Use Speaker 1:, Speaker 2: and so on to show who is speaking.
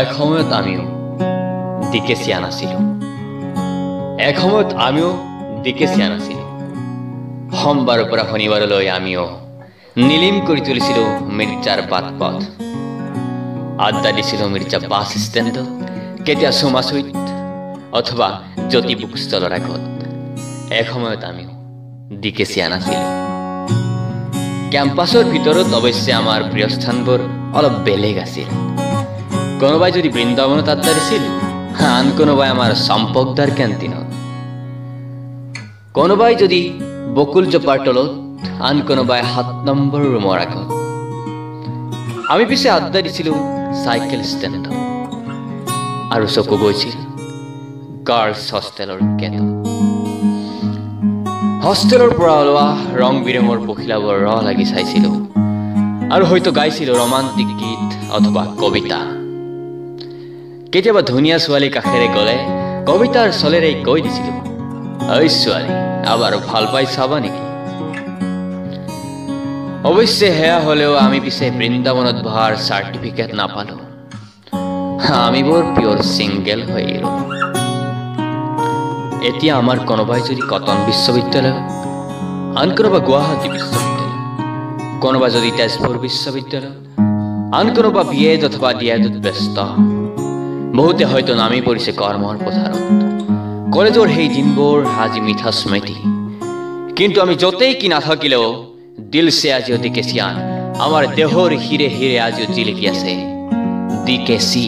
Speaker 1: এসময়ত আমিও দিকে চিয়া নাছিলোঁ। এসময়ত আমিও দিকে চিয়া নাছিলোঁ। সোমবাৰৰ পৰা শনিবাৰলৈ আমিও নীলিম কৰি তুলিছিলোঁ মিৰ্জাৰ বাট পথ। আড্ডা দিছিলোঁ মিৰ্জা বাছ ষ্টেণ্ডত, কেতিয়া চুমাচুইত অথবা জ্যোতি বুক ষ্টলৰ আগত। এসময়ত আমিও দিকে চিয়া নাছিলোঁ। কেম্পাছৰ ভিতৰত অৱশ্যে আমাৰ প্ৰিয় স্থানবোৰ অলপ বেলেগ আছিল। কোনোবাই যদি বৃন্দাবনত আড্ডা দিছিল, আন কোনোবাই আমাৰ চম্পকদাৰ কেণ্টিনত, কোনোবাই যদি বকুল জোপাৰ তলত, আন কোনোবাই ৭ নম্বৰ ৰুমৰ আগত। আমি পিছে আড্ডা দিছিলোঁ চাইকেল ষ্টেণ্ডত আৰু চকু গৈছিল গাৰ্লছ হোষ্টেলৰ গেটত। হোষ্টেলৰ পৰা ওলোৱা ৰং বিৰঙৰ পখিলাবোৰ লাগি চাইছিলোঁ আৰু হয়তো গাইছিলোঁ ৰোমান্টিক গীত অথবা কবিতা। কেতিয়াবা ধুনীয়া ছোৱালী কাষেৰে গ'লে কবিতাৰ চলেৰে কৈ দিছিলোঁ, ঐ ছোৱালী, আবাৰো ভাল পাই চাবা নেকি? অৱশ্যে সেয়া হ'লেও আমি পিছে বৃন্দাবনত বহাৰ চাৰ্টিফিকেট নাপালোঁ। আমি বৰ পিয়ৰ ছিংগেল হৈ ৰ'লো। এতিয়া আমাৰ কোনোবাই যদি কটন বিশ্ববিদ্যালয়, আন কোনোবা গুৱাহাটী বিশ্ববিদ্যালয়, কোনোবা যদি তেজপুৰ বিশ্ববিদ্যালয়, আন কোনোবা বিএড অথবা ডিএডত ব্যস্ত, বহুতে হয়তো নামি পৰিছে কৰ্মৰ পথাৰত। কলেজৰ সেই দিনবোৰ আজি মিঠা স্মৃতি, কিন্তু আমি য'তেই কি নাথাকিলেও দিল সে আজিও দিকে চিয়ান আমাৰ দেহৰ হিৰে হিৰে আজিও জিলিকি আছে দিকে চি।